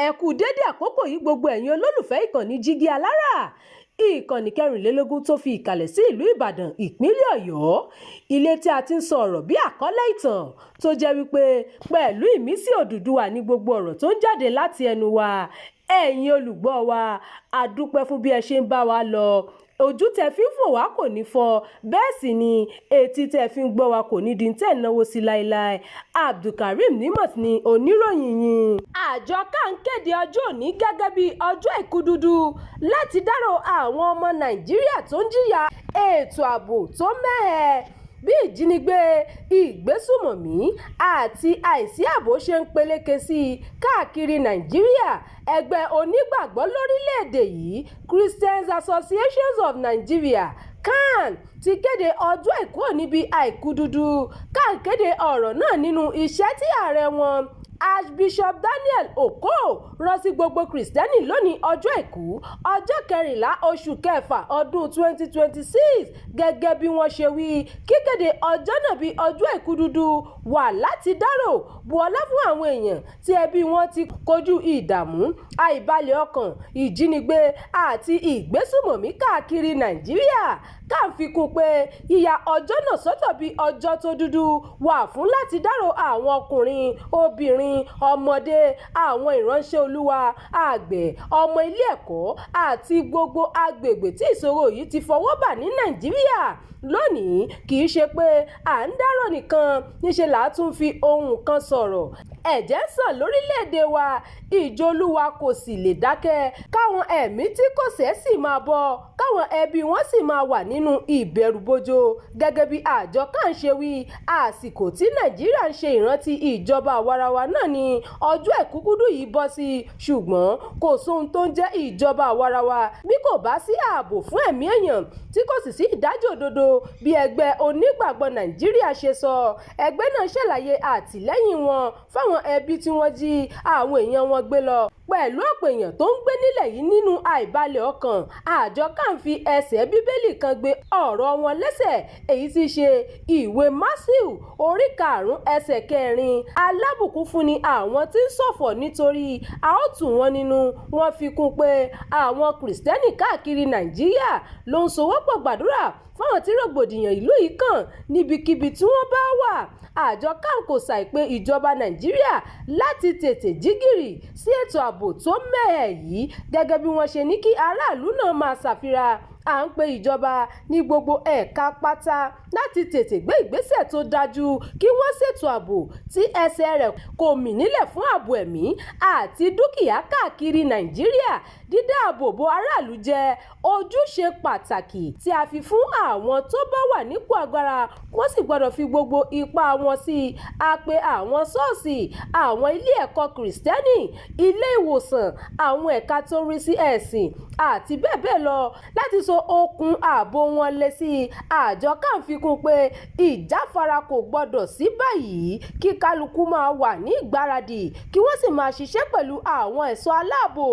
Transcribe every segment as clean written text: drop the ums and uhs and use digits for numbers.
ẹ kú dédé àkókò yìí gbogbo ẹ̀yin olólùfẹ́ ìkànnì Jígí Alára, ìkànnì 24 tó fi ìkàlẹ̀ sí ìlú Ìbàdàn ìpínlẹ̀ Ọ̀yọ́, ilé tí a ti ń sọ ọ̀rọ̀ bí àkọlé ìtàn tó jẹ́ wípé pẹ̀lú ìmísí Odùduwà ní gbogbo ọ̀rọ̀ tó ń jáde láti ẹnu wa. Ẹ̀yin olùgbọ́ wa, a dúpẹ́ fún bí ẹ ṣe ń bá wa lọ. Ojú tẹ́ fi ń fò wá kò ní fọ́, bẹ́ẹ̀ sì ni etí tẹ́ fi ń gbọ́ wa kò ní di tẹ́ náwó sí láéláé. Abdulkareem Nimot ni oníròyìn yín. Àjọ CAN kéde ọjọ́ òní gẹ́gẹ́ bí ọjọ́ Àìkú Dúdú láti dárò àwọn ọmọ Nàìjíríà tó ń jìyà ètò ààbò tó mẹ́hẹ bí ìjínigbé, ìgbésùmọ̀mí àti àìsí ààbò ṣe ń peléke sí i káàkiri Nàìjíríà. Ẹgbẹ́ onígbàgbọ́ lórílẹ̀‐èdè yìí, Christian Associations of Nigeria CAN, ti kéde ọjọ́ Àìkú níbi Àìkú Dúdú. CAN kéde ọ̀rọ̀ náà nínú iṣẹ́ tí ààrẹ wọn Archbishop Daniel Oko rán sí gbogbo Kristẹni lónìí ọjọ́ Àìkú ọjọ́ 14 oṣù kẹfà ọdún 2026. Gẹ́gẹ́ bí wọ́n ṣe wí, kíkéde ọjọ́ náà bí ọjọ́ Àìkú Dúdú wà láti dárò bu ọlá fún àwọn èèyàn tí ẹbí wọn ti kojú ìdààmú, àìbalẹ̀ ọkàn, ìjínigbé àti ìgbésùmọ̀mí káàkiri Nàìjíríà. CAN fi kún pé yíya ọjọ́ náà sọ́tọ̀ bí ọjọ́ tó dúdú wà fún láti dárò àwọn ọkùnrin, obìnrin, ọmọdé, àwọn ìránṣẹ́ Olúwa, àgbẹ̀, ọmọ ilé ẹ̀kọ́ àti gbogbo agbègbè tí ìṣòro yìí ti fọwọ́ bà ní Nàìjíríà. Lónìí kì í ṣe pé à ń dárò nìkan, níṣẹ́ là á tún fi ohùn kan sọ̀rọ̀. Ẹ̀jẹ̀ ń sàn lórílẹ̀‐èdè wa, ìjọ Olúwa kò sì lè dákẹ́. Káwọn ẹ̀mí tí kò ṣẹ̀ sì máa bọ́, káwọn ẹbí wọn sì máa wà nínú ìbẹ̀rùbojo. Gẹ́gẹ́ bí àjọ CAN ṣe wí, àsìkò tí Nàìjíríà ń ṣe ìrántí ìjọba àwarawa náà ni ọjọ́ Àìkú Dúdú yìí bọ́ sí. Ṣùgbọ́n kò sóhun tó ń jẹ́ ìjọba àwarawa bí kò bá sí ààbò fún ẹ̀mí èèyàn, tí kò sì sí ìdájọ́ òdodo. Bí ẹgbẹ́ onígbàgbọ́ Nàìjíríà ṣe sọ, ẹgbẹ́ náà ṣàlàyé àtìlẹ́yìn wọn fáwọn ẹbí tí wọ́n jí àwọn èèyàn wọn gbé lọ. Pẹ̀lú ọ̀pọ̀ èèyàn tó ń gbé nílẹ̀ yìí nínú àìbalẹ̀ ọkàn, àjọ CAN fi ẹsẹ̀ Bíbélì kan gbé ọ̀rọ̀ wọn lẹ́sẹ̀, èyí tí ṣe ìwé Máṣíù orí 5 ẹsẹ̀ 4. Alábùkún fún ni àwọn tí ń ṣọ̀fọ̀ nítorí a ó tù wọ́n nínú. Wọ́n fi kún pé àwọn Kìrìsìtẹ́nì káàkiri Nàìjíríà ló ń sowọ́pọ̀ gbàdúrà fáwọn tí rògbòdìyàn ìlú yìí kàn níbikíbi tí wọ́n bá wà. Àjọ CAN kò ṣàìpé ìjọba Nàìjíríà láti tètè jígìrì sí ètò ààbò tó mẹ́hẹ yìí, gẹ́gẹ́ bí wọ́n ṣe ní kí aráàlú náà máa ṣàfihàn. À ń pe ìjọba ní gbogbo ẹ̀ka pátá láti tètè gbé ìgbésẹ̀ tó dájú kí wọ́n ṣètò ààbò tí ẹsẹ̀ rẹ̀ kò mì nílẹ̀ fún ààbò ẹ̀mí àti dúkìá káàkiri Nàìjíríà. Dídáàbò bo aráàlú jẹ́ ojúṣe pàtàkì tí a fi fún àwọn tó bá wà nípò agbára, wọ́n sì gbọ́dọ̀ fi gbogbo ipá wọn sí i. A pe àwọn ṣọ́ọ̀ṣì, àwọn ilé ẹ̀kọ́ Kìrìsìtẹ́nì, ilé ìwòsàn, àwọn ẹ̀ka tó ń rí sí ẹ̀sìn àti bẹ́ẹ̀ bẹ́ẹ̀ lọ láti so okùn ààbò wọn lé sí i. Àjọ CAN fi kún pé ìjáfara kò gbọdọ̀ sí báyìí, kí kálukú máa wà ní ìgbáradì, kí wọ́n sì máa ṣiṣẹ́ pẹ̀lú àwọn ẹ̀ṣọ́ aláàbò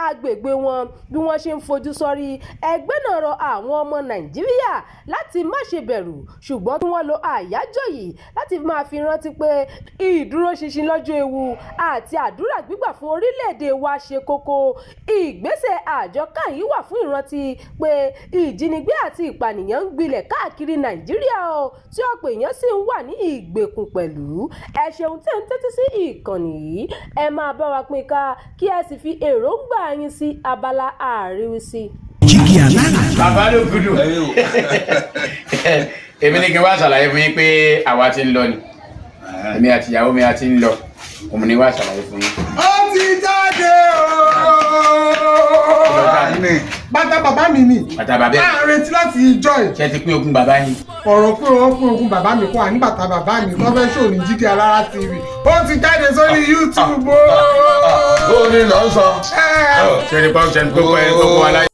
agbègbè wọn bí wọ́n ṣe ń fojú sọ́rí. Ẹgbẹ́ náà rọ àwọn ọmọ Nàìjíríà láti má ṣe bẹ̀rù, ṣùgbọ́n kí wọ́n lo àyájọ́ yìí láti máa fi rántí pé ìdúróṣinṣin lọ́jọ́ ewu àti àdúrà gbígbà fún orílẹ̀-èdè wa ṣe kókó. Ìgbésẹ̀ àjọ CAN yìí wà fún ìrántí pé ìjínigbé àti ìpànìyàn ń gbilẹ̀ káàkiri Nàìjíríà tí ọ̀pọ̀ èèyàn sì ń wà ní ìgbèkùn pẹ̀lú. Ẹ ṣeun tẹ́ ń tẹ́tí sí ìkànnì yìí, ẹ máa bá wa pín ká kí ẹ sì fi èròǹgbà yín sí abala àríwísí. Jígí Alára. Bàbá ló gudu. Èmi ní kí n wá ṣàlàyé fún yín pé àwa ti ń lọ ni. Èmi àti ìyàwó mi a ti ń lọ. Òun ni wá ṣàlàyé fún yín. Ó ti jáde bàtà bàbá mi ni. Bàtà bàbá ẹ̀. A retí láti ìjọ ẹ̀. Ṣé ti pín ogún bàbá yín? Ọ̀rọ̀ pé wọ́n pín ogún bàbá mi kó wà ní bàtà bàbá mi tó fẹ́ ṣòro ní Jígí Alára TV. Ó ti jáde sórí YouTube. Ó ní lọ sọ. Ṣé ní pọ́ńṣẹ́ ní gbogbo aláyé.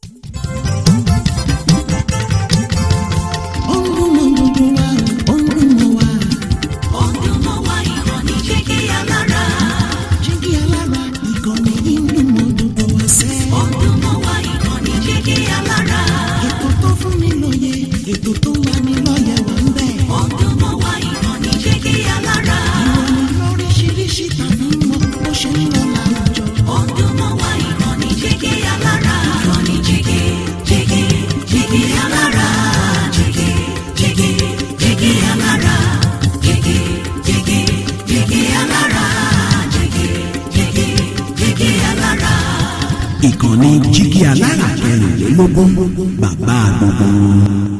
Ètò tó wà ní lọ́yẹ̀ wà ń bẹ̀. Ọdún mọ́ wá ìkànnì Jígí Alára. Ìròyìn lóríṣiríṣi tàbí mọ́ bó ṣe ń lọ láwùjọ. Ọdún ìkànnì jígí alára 24 bàbá gbogbo.